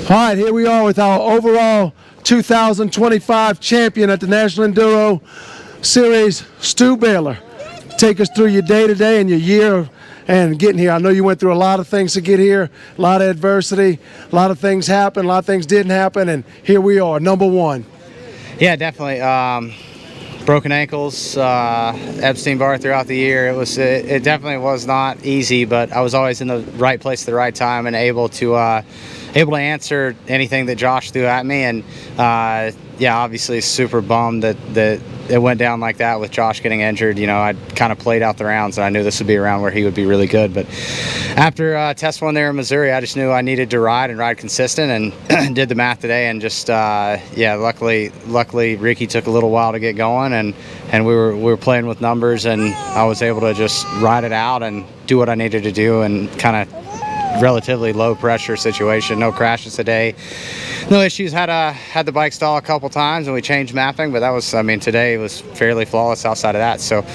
All right, here we are with our overall 2025 champion at the National Enduro Series, Stu Baylor. Take us through your day-to-day and your year and getting here. I know you went through a lot of things to get here, a lot of adversity, a lot of things happened, a lot of things didn't happen, and here we are, number one. Yeah, definitely. Broken ankles, Epstein-Barr throughout the year. It definitely was not easy, but I was always in the right place at the right time and able to answer anything that Josh threw at me. And yeah, obviously super bummed that it went down like that with Josh getting injured. You know, I kind of played out the rounds, and I knew this would be a round where he would be really good. But after test one there in Missouri, I just knew I needed to ride consistent, and did the math today. And just yeah, luckily Ricky took a little while to get going, and we were playing with numbers, and I was able to just ride it out and do what I needed to do, and kind of relatively low pressure situation. No crashes today, no issues. Had the bike stall a couple times and we changed mapping, but that was, I mean, today was fairly flawless outside of that. So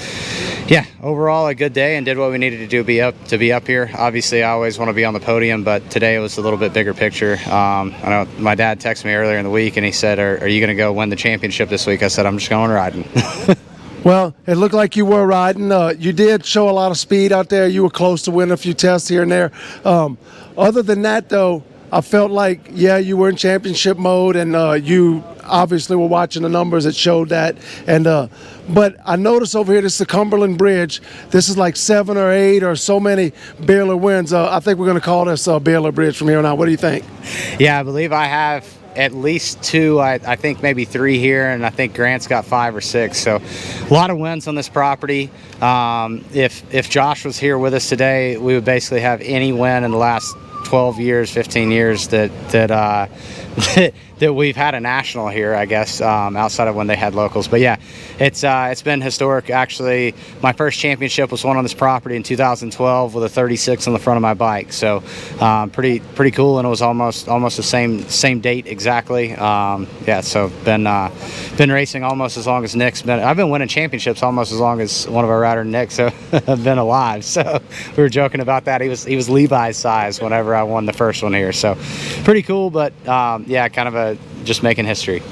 yeah, overall a good day, and did what we needed to do to be up here. Obviously I always want to be on the podium, but today it was a little bit bigger picture. I know my dad texted me earlier in the week and he said, are you going to go win the championship this week? I said, I'm just going riding. Well, it looked like you were riding. You did show a lot of speed out there. You were close to winning a few tests here and there. Other than that, though, I felt like, yeah, you were in championship mode, and you obviously were watching the numbers that showed that. And but I noticed over here, this is the Cumberland Bridge. This is like 7 or 8 or so many Baylor wins. I think we're going to call this Baylor Bridge from here on out. What do you think? Yeah, I believe I have at least 2, I think maybe 3 here, and I think Grant's got 5 or 6. So a lot of wins on this property. If Josh was here with us today, we would basically have any win in the last 12 years, 15 years that we've had a national here, I guess, outside of when they had locals. But yeah, it's been historic. Actually, my first championship was won on this property in 2012 with a 36 on the front of my bike. So pretty cool, and it was almost the same date exactly. Yeah, so been racing almost as long as Nick's been. I've been winning championships almost as long as one of our riders, Nick. So I've been alive. So we were joking about that. He was Levi's size whenever I won the first one here. So pretty cool, but yeah, kind of just making history.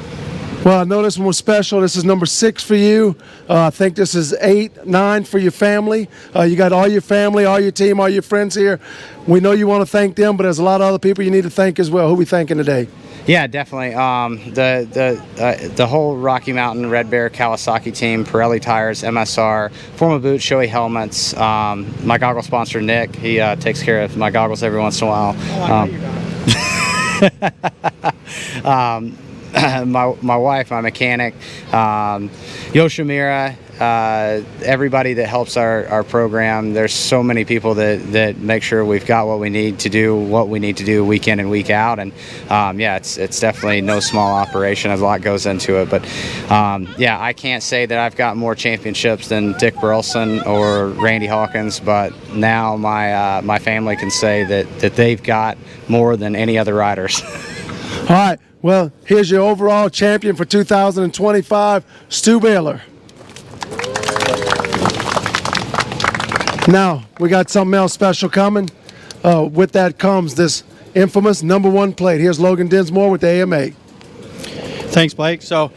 Well, I know this one was special. This is number 6 for you. I think this is 8, 9 for your family. You got all your family, all your team, all your friends here. We know you want to thank them, but there's a lot of other people you need to thank as well. Who are we thanking today? Yeah, definitely. The whole Rocky Mountain Red Bear Kawasaki team, Pirelli tires, MSR, Forma Boots, Shoei helmets. My goggle sponsor Nick, he takes care of my goggles every once in a while. My wife, my mechanic, Yoshimura, everybody that helps our program. There's so many people that make sure we've got what we need to do week in and week out. And yeah, it's definitely no small operation. A lot goes into it. But yeah, I can't say that I've got more championships than Dick Burleson or Randy Hawkins, but now my family can say that they've got more than any other riders. All right. Well, here's your overall champion for 2025, Stu Baylor. Now, we got something else special coming. With that comes this infamous #1 plate. Here's Logan Dinsmore with the AMA. Thanks, Blake. So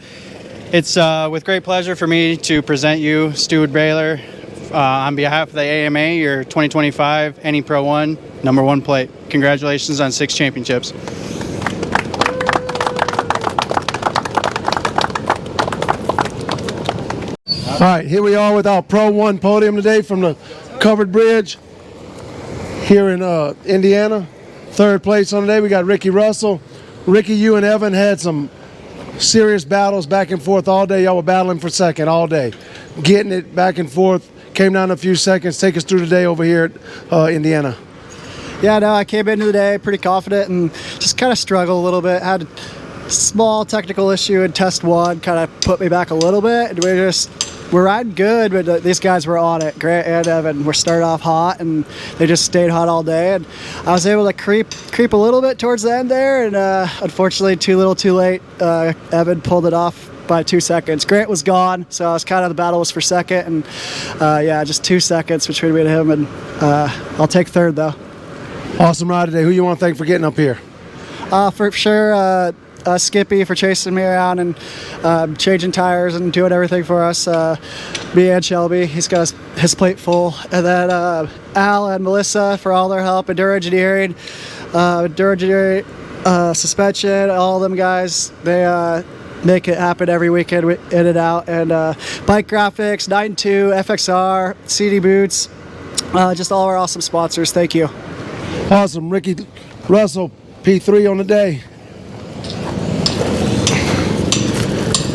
it's with great pleasure for me to present you Stu Baylor on behalf of the AMA, your 2025 NE Pro 1 #1 plate. Congratulations on 6 championships. All right, here we are with our Pro 1 podium today from the covered bridge here in Indiana. 3rd place on the day, we got Ricky Russell. Ricky, you and Evan had some serious battles back and forth all day. Y'all were battling for 2nd all day, getting it back and forth. Came down a few seconds. Take us through the day over here at Indiana. Yeah, no, I came into the day pretty confident and just kind of struggled a little bit. Had a small technical issue in test 1, kind of put me back a little bit. And we're riding good, but these guys were on it. Grant and Evan were started off hot, and they just stayed hot all day. And I was able to creep a little bit towards the end there, and unfortunately, too little, too late. Evan pulled it off by 2 seconds. Grant was gone, so I was kind of the battle was for 2nd, and yeah, just 2 seconds between me and him. And I'll take 3rd though. Awesome ride today. Who you want to thank for getting up here? For sure, Skippy for chasing me around and changing tires and doing everything for us. Me and Shelby, he's got his plate full. And then Al and Melissa for all their help. Enduro Engineering, suspension, all them guys. They make it happen every weekend in and out. And Bike Graphics, 9-2, FXR, CD Boots, just all our awesome sponsors. Thank you. Awesome. Ricky Russell, P3 on the day.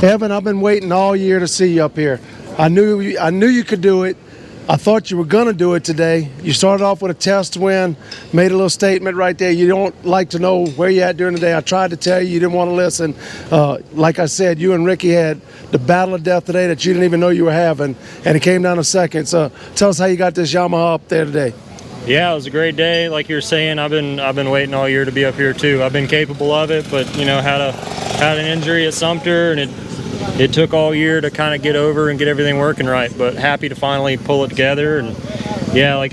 Evan, I've been waiting all year to see you up here. I knew you could do it. I thought you were going to do it today. You started off with a test win, made a little statement right there. You don't like to know where you're at during the day. I tried to tell you, you didn't want to listen. Like I said, you and Ricky had the battle of death today that you didn't even know you were having, and it came down to second. So tell us how you got this Yamaha up there today. Yeah, it was a great day. Like you were saying, I've been waiting all year to be up here too. I've been capable of it, but had an injury at Sumter, and it took all year to kind of get over and get everything working right. But happy to finally pull it together. And yeah, I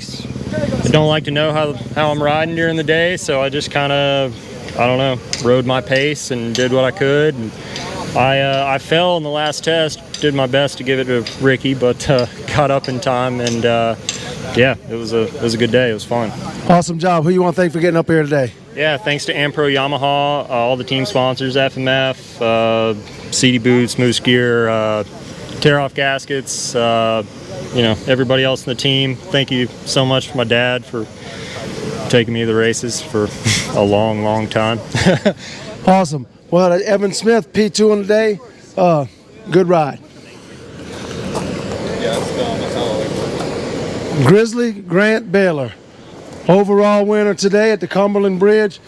don't like to know how I'm riding during the day, so I just kind of, rode my pace and did what I could. And I fell in the last test, did my best to give it to Ricky, but got up in time, and yeah, it was a good day. It was fun. Awesome job. Who you want to thank for getting up here today? Yeah, thanks to Ampro Yamaha, all the team sponsors, FMF, CD Boots, Moose Gear, Tear Off Gaskets, everybody else in the team. Thank you so much for my dad for taking me to the races for a long, long time. Awesome. Well, Evan Smith, P2 on the day. Good ride. Grizzly Grant Baylor, overall winner today at the Cumberland Bridge.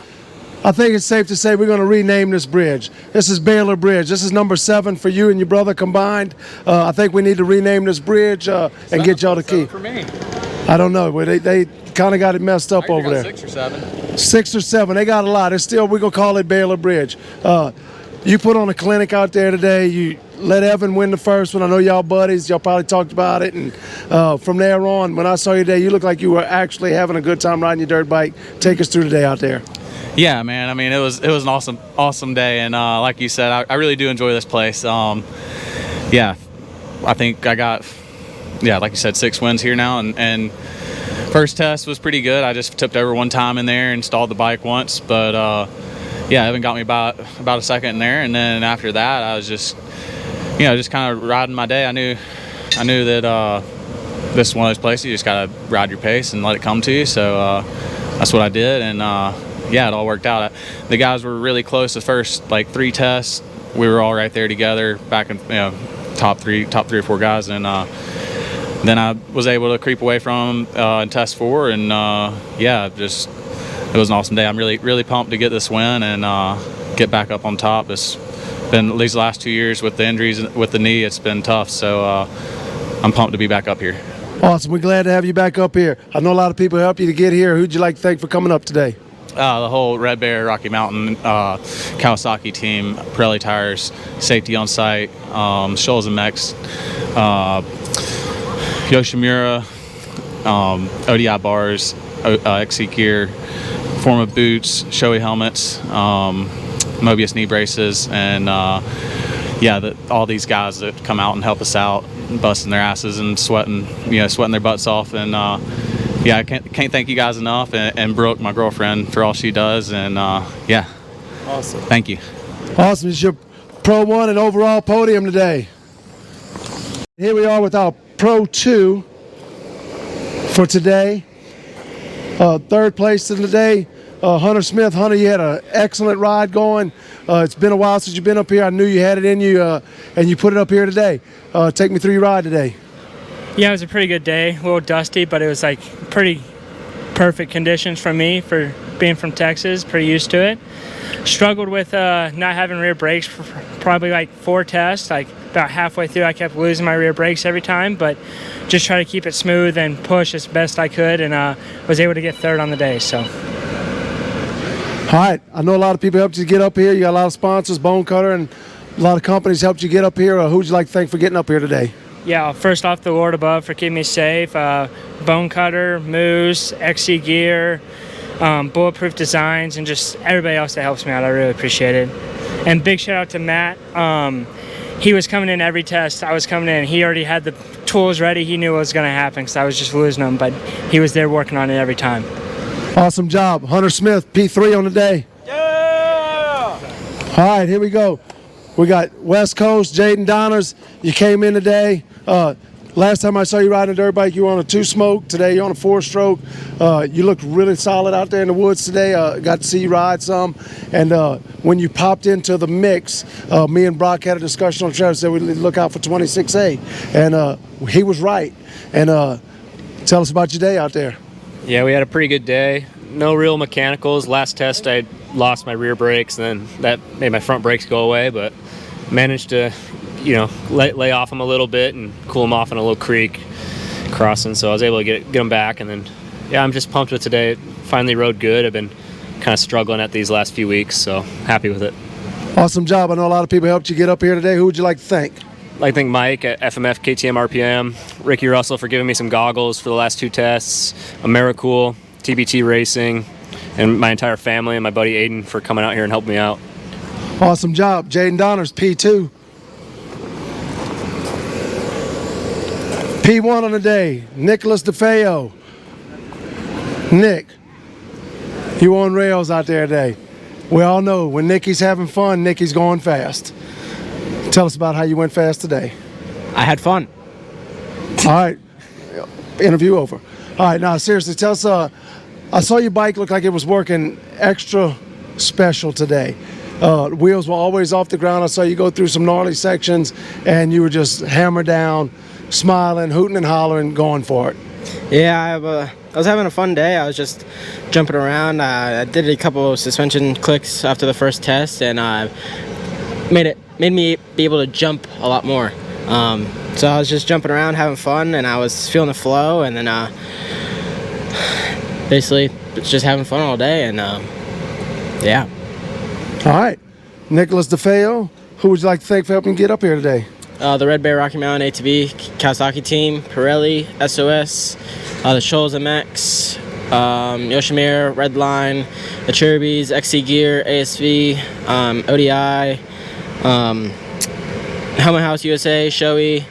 I think it's safe to say we're going to rename this bridge. This is Baylor Bridge. This is number 7 for you and your brother combined. I think we need to rename this bridge and get y'all the key. For me. I don't know. They kind of got it messed up over there. 6 or 7. 6 or 7. They got a lot. It's still, we're going to call it Baylor Bridge. You put on a clinic out there today. You let Evan win the first one. I know y'all buddies. Y'all probably talked about it. And from there on, when I saw you today, you looked like you were actually having a good time riding your dirt bike. Take us through the day out there. Yeah, man. I mean, it was an awesome day, and like you said, I really do enjoy this place. Yeah, I think I got, like you said, 6 wins here now, and first test was pretty good. I just tipped over one time in there, installed the bike once, but Evan got me about a second in there, and then after that, I was just kind of riding my day. I knew that this is one of those places you just gotta ride your pace and let it come to you. So that's what I did, and it all worked out. The guys were really close the first 3 tests. We were all right there together, back in top three or 4 guys, and then I was able to creep away from them in test 4, and it was an awesome day. I'm really pumped to get this win and get back up on top. It's been these last 2 years with the injuries with the knee, it's been tough, so I'm pumped to be back up here. Awesome. We're glad to have you back up here. I know a lot of people helped you to get here. Who'd you like to thank for coming up today? The whole Red Bear, Rocky Mountain, Kawasaki team, Pirelli tires, safety on site, Scholes and Mex, Yoshimura, ODI bars, XC gear, Forma boots, Shoei helmets, Mobius knee braces, and all these guys that come out and help us out, busting their asses and sweating their butts off, and I can't thank you guys enough, and Brooke, my girlfriend, for all she does, and awesome. Thank you. Awesome. It's your Pro 1 and overall podium today. Here we are with our Pro 2 for today. Third place in the day, Hunter Smith. Hunter, you had an excellent ride going. It's been a while since you've been up here. I knew you had it in you, and you put it up here today. Take me through your ride today. Yeah, it was a pretty good day. A little dusty, but it was pretty perfect conditions for me for being from Texas. Pretty used to it. Struggled with not having rear brakes for probably 4 tests. About halfway through, I kept losing my rear brakes every time, but just try to keep it smooth and push as best I could, and was able to get 3rd on the day. So. All right. I know a lot of people helped you get up here. You got a lot of sponsors, Bone Cutter, and a lot of companies helped you get up here. Who'd you like to thank for getting up here today? Yeah, first off, the Lord above for keeping me safe. Bone Cutter, Moose, XC Gear, Bulletproof Designs, and just everybody else that helps me out. I really appreciate it. And big shout out to Matt. He was coming in every test. I was coming in. He already had the tools ready. He knew what was going to happen because I was just losing them, but he was there working on it every time. Awesome job. Hunter Smith, P3 on the day. Yeah! All right, here we go. We got West Coast, Jaden Donners. You came in today. Last time I saw you riding a dirt bike, you were on a 2-stroke. Today you're on a 4-stroke. You looked really solid out there in the woods today. Got to see you ride some. And when you popped into the mix, me and Brock had a discussion on trail. Said we look out for 26A. And he was right. And tell us about your day out there. Yeah, we had a pretty good day. No real mechanicals. Last test I lost my rear brakes, and then that made my front brakes go away, but managed to lay off them a little bit and cool them off in a little creek crossing, so I was able to get them back. And then yeah, I'm just pumped with today. Finally rode good. I've been kind of struggling at these last few weeks, so happy with it. Awesome job. I know a lot of people helped you get up here today. Who would you like to thank? I'd like to thank Mike at FMF KTM RPM, Ricky Russell for giving me some goggles for the last 2 tests, Americool, TBT Racing, and my entire family and my buddy Aiden for coming out here and helping me out. Awesome job. Jaden Donners, P2. P1 on the day, Nicholas DeFeo. Nick, you on rails out there today. We all know when Nicky's having fun, Nicky's going fast. Tell us about how you went fast today. I had fun. All right, interview over. All right, now seriously, tell us, I saw your bike look like it was working extra special today. Wheels were always off the ground. I saw you go through some gnarly sections and you were just hammered down, smiling, hooting and hollering, going for it. Yeah, I was having a fun day. I was just jumping around. I did a couple of suspension clicks after the first test, and made me be able to jump a lot more. So I was just jumping around, having fun, and I was feeling the flow, and then basically just having fun all day, and yeah. All right, Nicholas DeFeo, who would you like to thank for helping get up here today? The Red Bear Rocky Mountain ATV Kawasaki team, Pirelli, SOS, the Shoals MX, Yoshimir, Redline, the Cherubies, XC Gear, ASV, ODI, Helmet House USA, Shoei,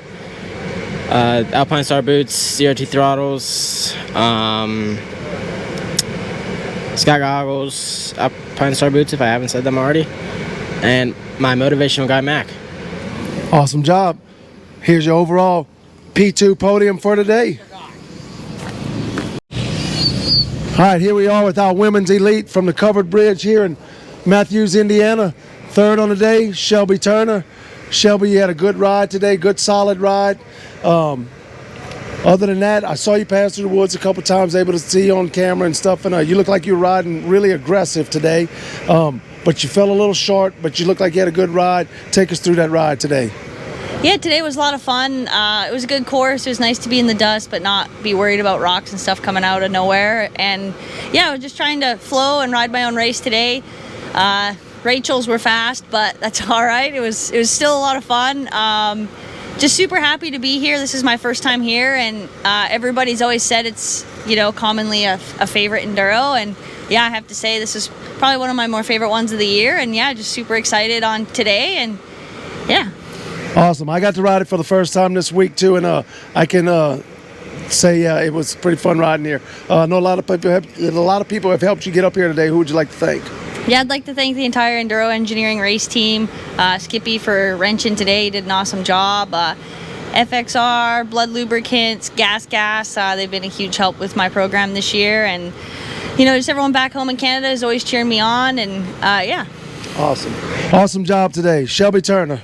Alpine Star Boots, CRT Throttles, Sky Goggles, Alpine Star Boots if I haven't said them already, and my motivational guy Mac. Awesome job. Here's your overall P2 podium for today. All right, here we are with our women's elite from the Covered Bridge here in Matthews, Indiana. Third on the day, Shelby Turner. Shelby, you had a good ride today, good solid ride. Other than that, I saw you pass through the woods a couple times, able to see you on camera and stuff, and you look like you were riding really aggressive today. But you fell a little short, but you look like you had a good ride. Take us through that ride today. Yeah, today was a lot of fun. It was a good course. It was nice to be in the dust, but not be worried about rocks and stuff coming out of nowhere. And yeah, I was just trying to flow and ride my own race today. Rachel's were fast, but that's all right. It was still a lot of fun. Just super happy to be here. This is my first time here, and everybody's always said it's commonly a favorite enduro, and yeah, I have to say this is probably one of my more favorite ones of the year, and yeah, just super excited on today, and yeah. Awesome. I got to ride it for the first time this week too, and I can say it was pretty fun riding here. I know a lot of people have helped you get up here today. Who would you like to thank? Yeah, I'd like to thank the entire Enduro Engineering race team. Skippy for wrenching today, he did an awesome job. FXR, Blood Lubricants, Gas, they've been a huge help with my program this year. And, just everyone back home in Canada is always cheering me on. And, yeah. Awesome. Awesome job today. Shelby Turner.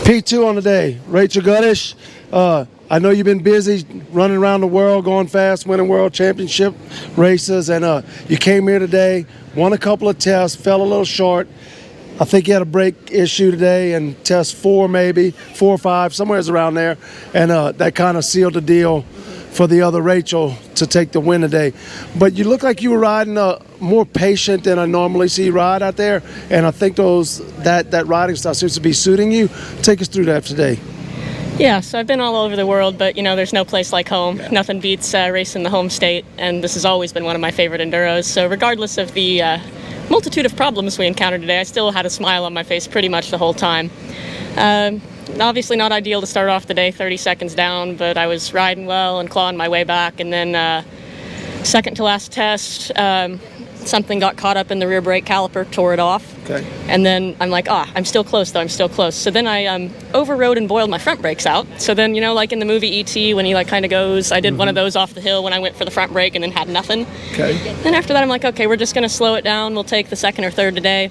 P2 on the day. Rachel Guttish. I know you've been busy running around the world, going fast, winning world championship races, and you came here today, won a couple of tests, fell a little short. I think you had a brake issue today in test 4 maybe, 4 or 5, somewhere around there, and that kind of sealed the deal for the other Rachel to take the win today. But you look like you were riding more patient than I normally see you ride out there, and I think that riding style seems to be suiting you. Take us through that today. Yeah, so I've been all over the world, but there's no place like home. Yeah. Nothing beats racing the home state, and this has always been one of my favorite enduros. So regardless of the multitude of problems we encountered today, I still had a smile on my face pretty much the whole time. Obviously not ideal to start off the day 30 seconds down, but I was riding well and clawing my way back, and then second to last test, something got caught up in the rear brake caliper, tore it off. Okay. And then I'm like, I'm still close though, I'm still close. So then I overrode and boiled my front brakes out. So then, like in the movie E.T. when he kind of goes, I did one of those off the hill when I went for the front brake and then had nothing. Okay. Then after that, I'm like, okay, we're just going to slow it down. We'll take the second or third today.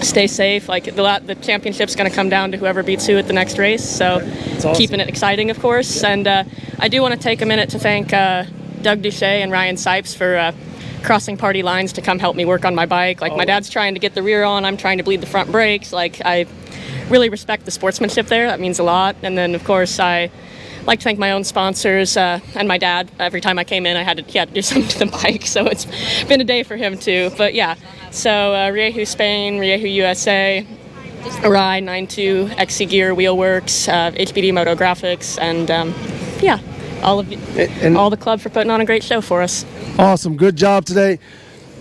Stay safe. The championship's going to come down to whoever beats who at the next race. So awesome. Keeping it exciting, of course. Yeah. And I do want to take a minute to thank Doug Duche and Ryan Sipes for crossing party lines to come help me work on my bike. My dad's trying to get the rear on. I'm trying to bleed the front brakes. I really respect the sportsmanship there. That means a lot. And then, of course, I like to thank my own sponsors and my dad. Every time I came in, he had to do something to the bike. So it's been a day for him, too. But, yeah. So Riehu Spain, Riehu USA, Arai 92, XC Gear, Wheelworks, HBD Moto Graphics, and, all the club for putting on a great show for us. Awesome. Good job today.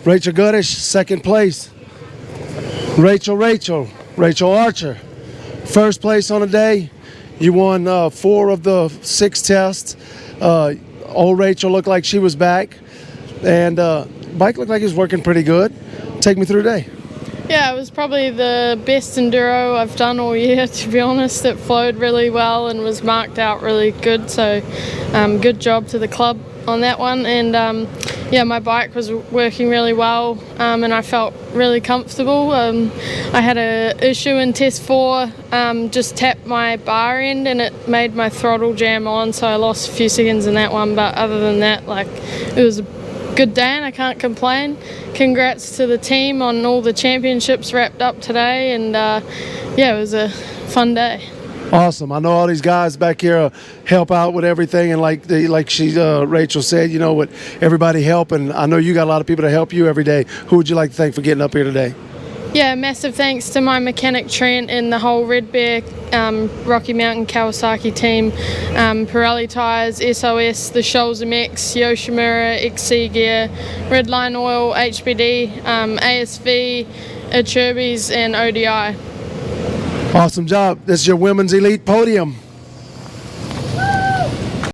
Rachel Goodish, second place. Rachel Archer, first place on the day. You won 4 of the 6 tests. Old Rachel looked like she was back. And bike looked like it was working pretty good. Take me through the day. Yeah, it was probably the best enduro I've done all year, to be honest. It flowed really well and was marked out really good, so good job to the club on that one. And my bike was working really well, and I felt really comfortable. I had an issue in test 4, just tapped my bar end and it made my throttle jam on, so I lost a few seconds in that one. But other than that, it was a good day and I can't complain. Congrats to the team on all the championships wrapped up today, and it was a fun day. Awesome. I know all these guys back here help out with everything, and Rachel said, with everybody helping. I know you got a lot of people to help you every day. Who would you like to thank for getting up here today? Yeah, massive thanks to my mechanic Trent and the whole Red Bear, Rocky Mountain Kawasaki team, Pirelli Tyres, SOS, the Scholz MX, Yoshimura, XC Gear, Redline Oil, HBD, ASV, Acerbis and ODI. Awesome job. This is your Women's Elite Podium.